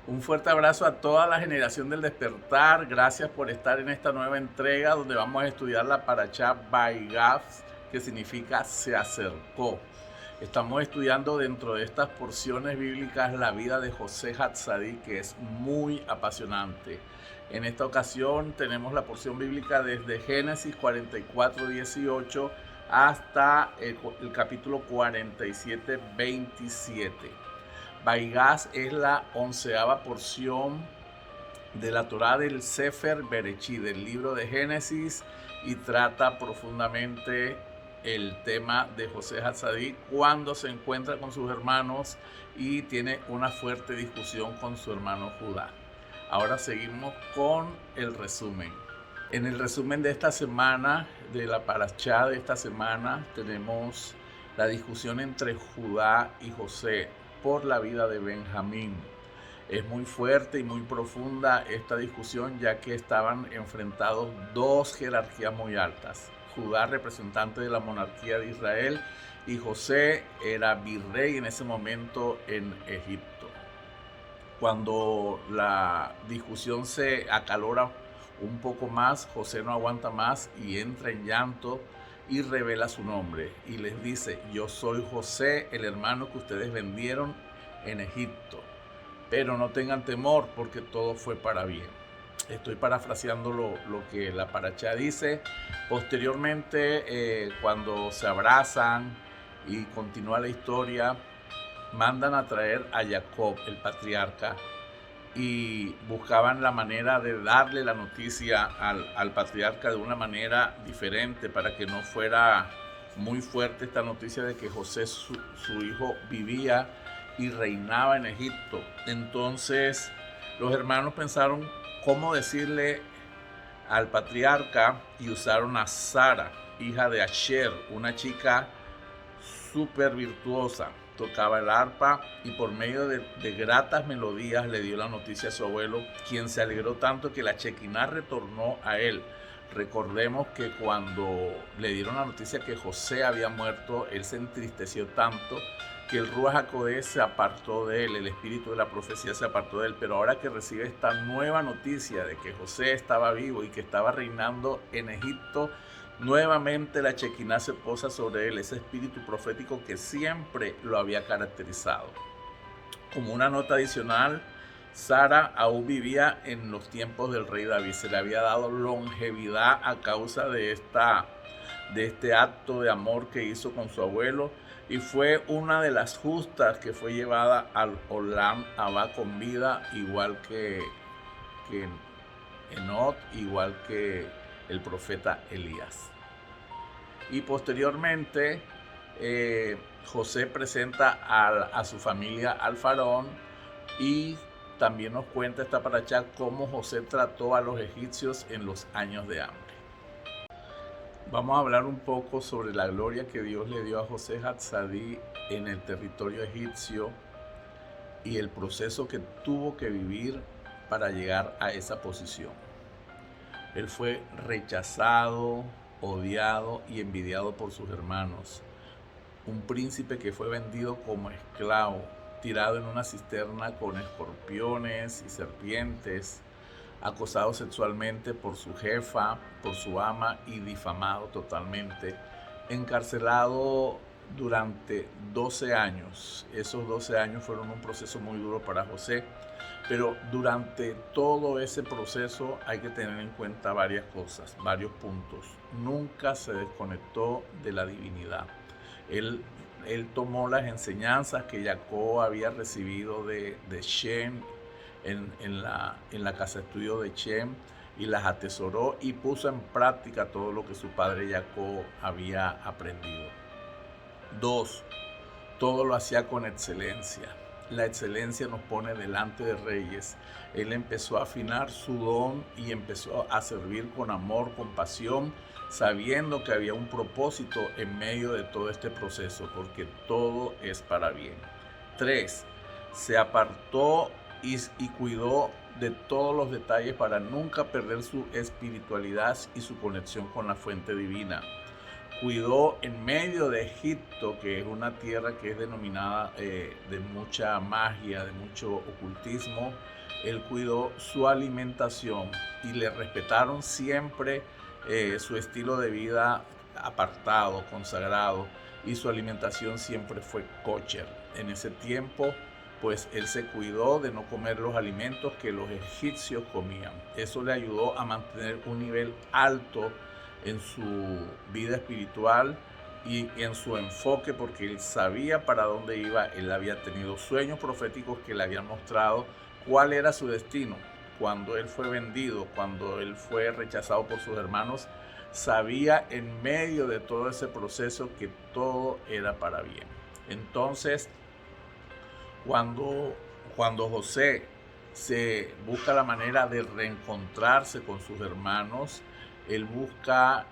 Un fuerte abrazo a toda la generación del despertar. Gracias por estar en esta nueva entrega donde vamos a estudiar la Parashá Vaigaf, que significa se acercó. Estamos estudiando dentro de estas porciones bíblicas la vida de José Hatzadí, que es muy apasionante. En esta ocasión tenemos la porción bíblica desde Génesis 44:18 hasta el capítulo 47:27. Vaigás es la 11ª porción de la Torá del Sefer Berechí, del libro de Génesis, y trata profundamente el tema de José Hatzadí cuando se encuentra con sus hermanos y tiene una fuerte discusión con su hermano Judá. Ahora seguimos con el resumen. En el resumen de esta semana, de la parashá de esta semana, tenemos la discusión entre Judá y José por la vida de Benjamín. Es muy fuerte y muy profunda esta discusión, ya que estaban enfrentados dos jerarquías muy altas. Judá, representante de la monarquía de Israel, y José era virrey en ese momento en Egipto. Cuando la discusión se acalora un poco más, José no aguanta más y entra en llanto y revela su nombre y les dice: yo soy José, el hermano que ustedes vendieron en Egipto, pero no tengan temor porque todo fue para bien. Estoy parafraseando lo que la parashá dice. Posteriormente, cuando se abrazan y continúa la historia, mandan a traer a Jacob, el patriarca, y buscaban la manera de darle la noticia al patriarca de una manera diferente para que no fuera muy fuerte esta noticia de que José, su hijo, vivía y reinaba en Egipto. Entonces los hermanos pensaron cómo decirle al patriarca y usaron a Sara, hija de Asher, una chica súper virtuosa. Tocaba el arpa y por medio de gratas melodías le dio la noticia a su abuelo, quien se alegró tanto que la Shekinah retornó a él. Recordemos que cuando le dieron la noticia que José había muerto, él se entristeció tanto que el Ruach HaKodesh se apartó de él, el espíritu de la profecía se apartó de él. Pero ahora que recibe esta nueva noticia de que José estaba vivo y que estaba reinando en Egipto, nuevamente la Shekinah se posa sobre él, ese espíritu profético que siempre lo había caracterizado. Como una nota adicional, Sara aún vivía en los tiempos del rey David. Se le había dado longevidad a causa de este acto de amor que hizo con su abuelo, y fue una de las justas que fue llevada al Olam Abba con vida, igual que Enoch, igual que el profeta Elías. Y posteriormente José presenta a su familia al faraón, y también nos cuenta esta parashá cómo José trató a los egipcios en los años de hambre. Vamos a hablar un poco sobre la gloria que Dios le dio a José Hatzadí en el territorio egipcio y el proceso que tuvo que vivir para llegar a esa posición. Él fue rechazado, odiado y envidiado por sus hermanos. Un príncipe que fue vendido como esclavo, tirado en una cisterna con escorpiones y serpientes, acosado sexualmente por su jefa, por su ama, y difamado totalmente, encarcelado durante 12 años. Esos 12 años fueron un proceso muy duro para José, pero durante todo ese proceso hay que tener en cuenta varias cosas, varios puntos. Nunca se desconectó de la divinidad. Él tomó las enseñanzas que Jacob había recibido de Shem en la casa de estudio de Shem, y las atesoró y puso en práctica todo lo que su padre Jacob había aprendido. 2. Todo lo hacía con excelencia. La excelencia nos pone delante de reyes. Él empezó a afinar su don y empezó a servir con amor, con pasión, sabiendo que había un propósito en medio de todo este proceso, porque todo es para bien. 3. Se apartó y cuidó de todos los detalles para nunca perder su espiritualidad y su conexión con la fuente divina. cuidó en medio de Egipto, que es una tierra que es denominada de mucha magia, de mucho ocultismo. Él cuidó su alimentación y le respetaron siempre su estilo de vida apartado, consagrado, y su alimentación siempre fue kosher. En ese tiempo, pues él se cuidó de no comer los alimentos que los egipcios comían. Eso le ayudó a mantener un nivel alto en su vida espiritual y en su enfoque, porque él sabía para dónde iba. Él había tenido sueños proféticos que le habían mostrado cuál era su destino. Cuando él fue vendido, cuando él fue rechazado por sus hermanos, sabía en medio de todo ese proceso que todo era para bien. Entonces, cuando José se busca la manera de reencontrarse con sus hermanos, él busca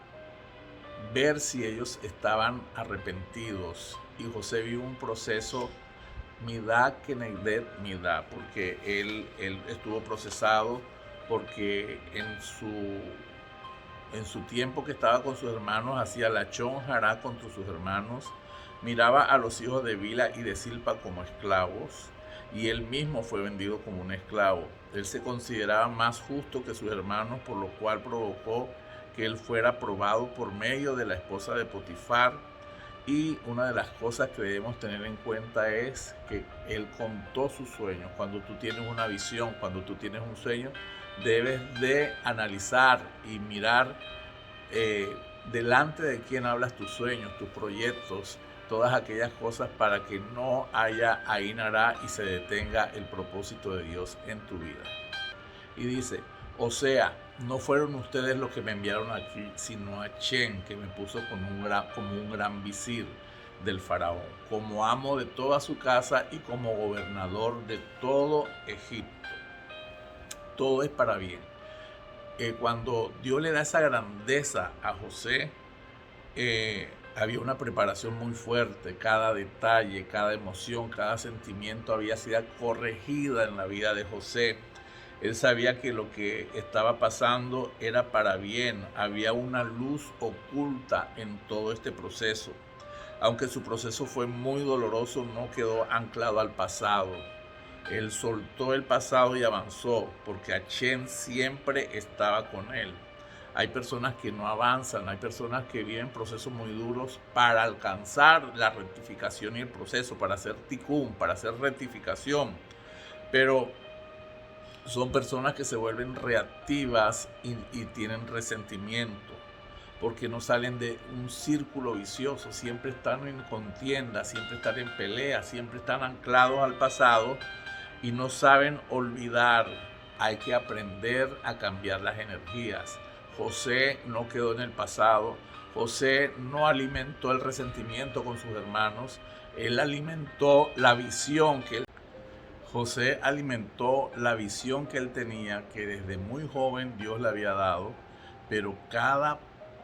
ver si ellos estaban arrepentidos. Y José vio un proceso midá kenegdet midá, porque él estuvo procesado, porque en su tiempo que estaba con sus hermanos hacía la chon jará contra sus hermanos, miraba a los hijos de Bila y de Silpa como esclavos, y él mismo fue vendido como un esclavo. Él se consideraba más justo que sus hermanos, por lo cual provocó que él fuera probado por medio de la esposa de Potifar. Y una de las cosas que debemos tener en cuenta es que él contó sus sueños. Cuando tú tienes una visión, cuando tú tienes un sueño, debes de analizar y mirar delante de quién hablas tus sueños, tus proyectos, todas aquellas cosas, para que no haya ainará y se detenga el propósito de Dios en tu vida. Y dice, o sea, no fueron ustedes los que me enviaron aquí, sino Achén, que me puso como un gran visir del faraón, como amo de toda su casa y como gobernador de todo Egipto. Todo es para bien. Cuando Dios le da esa grandeza a José, había una preparación muy fuerte. Cada detalle, cada emoción, cada sentimiento había sido corregida en la vida de José. Él sabía que lo que estaba pasando era para bien. Había una luz oculta en todo este proceso. Aunque su proceso fue muy doloroso, no quedó anclado al pasado. Él soltó el pasado y avanzó, porque Achén siempre estaba con él. Hay personas que no avanzan, hay personas que viven procesos muy duros para alcanzar la rectificación y el proceso, para hacer tikkun, para hacer rectificación. Pero son personas que se vuelven reactivas y tienen resentimiento, porque no salen de un círculo vicioso. Siempre están en contienda, siempre están en pelea, siempre están anclados al pasado y no saben olvidar. Hay que aprender a cambiar las energías. José no quedó en el pasado. José no alimentó el resentimiento con sus hermanos. Él alimentó la visión que él José alimentó la visión que él tenía, que desde muy joven Dios le había dado, pero cada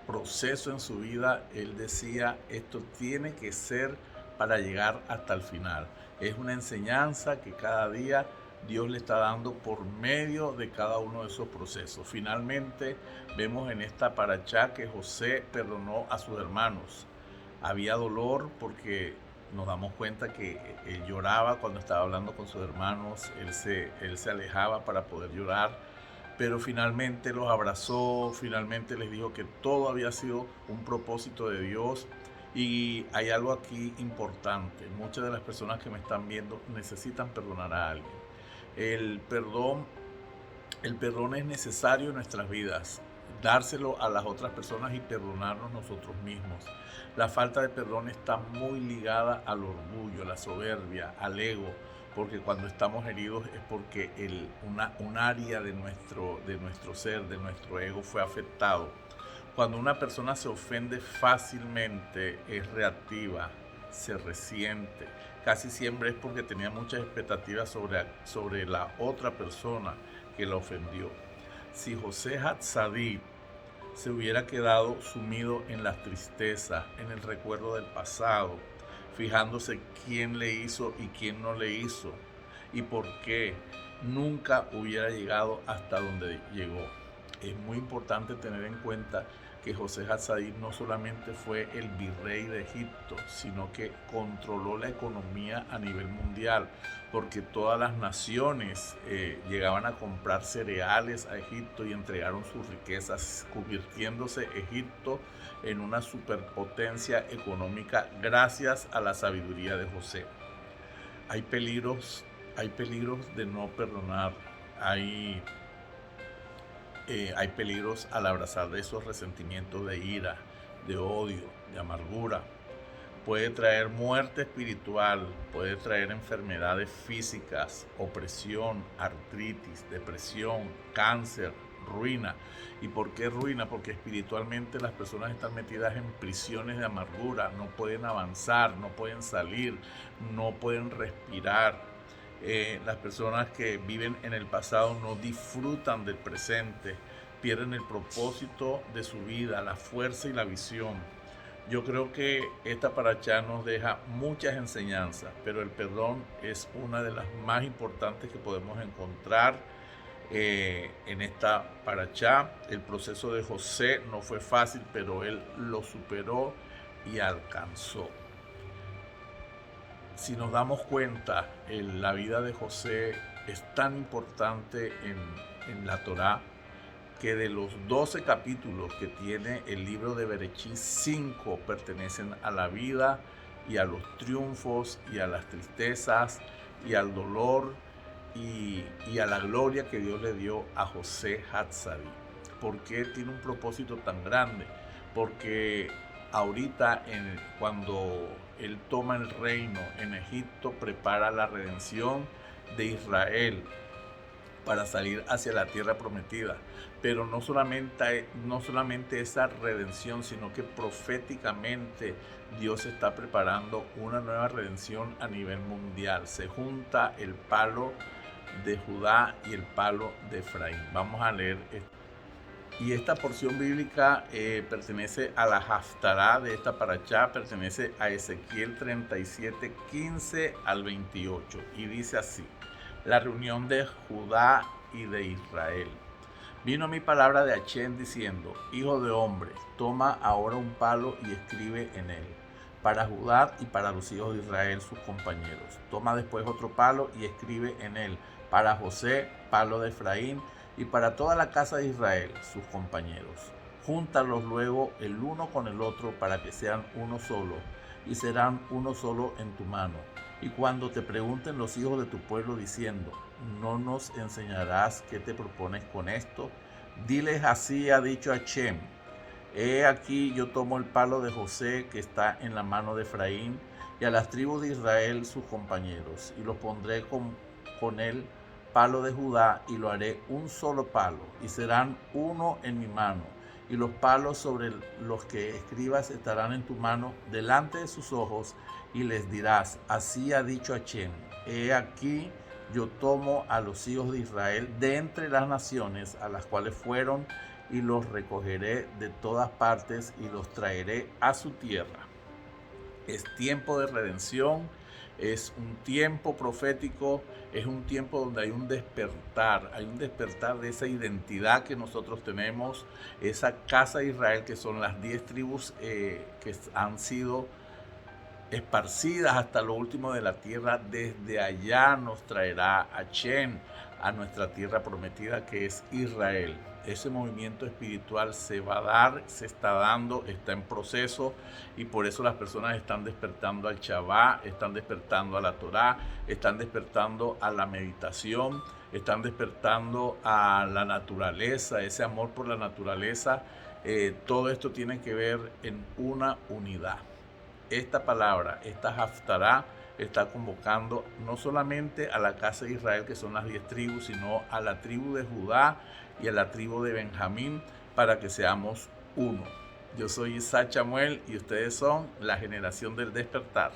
proceso en su vida él decía, esto tiene que ser para llegar hasta el final. Es una enseñanza que cada día Dios le está dando por medio de cada uno de esos procesos. Finalmente vemos en esta parachá que José perdonó a sus hermanos. Había dolor porque nos damos cuenta que él lloraba cuando estaba hablando con sus hermanos. Él se alejaba para poder llorar, pero finalmente los abrazó, finalmente les dijo que todo había sido un propósito de Dios. Y hay algo aquí importante: muchas de las personas que me están viendo necesitan perdonar a alguien. El perdón es necesario en nuestras vidas, dárselo a las otras personas y perdonarnos nosotros mismos. La falta de perdón está muy ligada al orgullo, a la soberbia, al ego, porque cuando estamos heridos es porque un área de nuestro ser, de nuestro ego, fue afectado. Cuando una persona se ofende fácilmente, es reactiva, se resiente. Casi siempre es porque tenía muchas expectativas sobre la otra persona que la ofendió. Si José Hatzadik se hubiera quedado sumido en la tristeza, en el recuerdo del pasado, fijándose quién le hizo y quién no le hizo y por qué, nunca hubiera llegado hasta donde llegó. Es muy importante tener en cuenta que José Hatzadí no solamente fue el virrey de Egipto, sino que controló la economía a nivel mundial, porque todas las naciones llegaban a comprar cereales a Egipto y entregaron sus riquezas, convirtiéndose Egipto en una superpotencia económica gracias a la sabiduría de José. Hay peligros de no perdonar, hay peligros al abrazar de esos resentimientos de ira, de odio, de amargura. Puede traer muerte espiritual, puede traer enfermedades físicas, opresión, artritis, depresión, cáncer, ruina. ¿Y por qué ruina? Porque espiritualmente las personas están metidas en prisiones de amargura, no pueden avanzar, no pueden salir, no pueden respirar. Las personas que viven en el pasado no disfrutan del presente, pierden el propósito de su vida, la fuerza y la visión. Yo creo que esta parachá nos deja muchas enseñanzas, pero el perdón es una de las más importantes que podemos encontrar en esta parachá. El proceso de José no fue fácil, pero él lo superó y alcanzó. Si nos damos cuenta, la vida de José es tan importante en la Torá que de los 12 capítulos que tiene el libro de Berechí, 5 pertenecen a la vida y a los triunfos y a las tristezas y al dolor y a la gloria que Dios le dio a José Hatzadí. ¿Por qué tiene un propósito tan grande? Porque ahorita cuando él toma el reino en Egipto, prepara la redención de Israel para salir hacia la tierra prometida. Pero no solamente esa redención, sino que proféticamente Dios está preparando una nueva redención a nivel mundial. Se junta el palo de Judá y el palo de Efraín. Vamos a leer esto. Y esta porción bíblica pertenece a la Haftará de esta parachá, pertenece a Ezequiel 37, 15 al 28. Y dice así: la reunión de Judá y de Israel. Vino mi palabra de Hachén diciendo: hijo de hombre, toma ahora un palo y escribe en él, para Judá y para los hijos de Israel sus compañeros. Toma después otro palo y escribe en él, para José, palo de Efraín, y para toda la casa de Israel, sus compañeros. Júntalos luego el uno con el otro para que sean uno solo, y serán uno solo en tu mano. Y cuando te pregunten los hijos de tu pueblo diciendo: ¿no nos enseñarás qué te propones con esto? Diles: así ha dicho Hachem: he aquí yo tomo el palo de José que está en la mano de Efraín, y a las tribus de Israel sus compañeros, y los pondré con él palo de Judá, y lo haré un solo palo, y serán uno en mi mano, y los palos sobre los que escribas estarán en tu mano delante de sus ojos, y les dirás: así ha dicho Hachem: he aquí yo tomo a los hijos de Israel de entre las naciones a las cuales fueron, y los recogeré de todas partes y los traeré a su tierra. Es tiempo de redención, es un tiempo profético, es un tiempo donde hay un despertar de esa identidad que nosotros tenemos, esa casa de Israel que son las 10 tribus que han sido esparcidas hasta lo último de la tierra. Desde allá nos traerá Hachem a nuestra tierra prometida, que es Israel. Ese movimiento espiritual se va a dar, se está dando, está en proceso, y por eso las personas están despertando al Shabbat, están despertando a la Torá, están despertando a la meditación, están despertando a la naturaleza, ese amor por la naturaleza. Todo esto tiene que ver en una unidad. Esta palabra, esta Haftará, está convocando no solamente a la casa de Israel, que son las 10 tribus, sino a la tribu de Judá y a la tribu de Benjamín, para que seamos uno. Yo soy Isaac Chamuel y ustedes son la generación del despertar.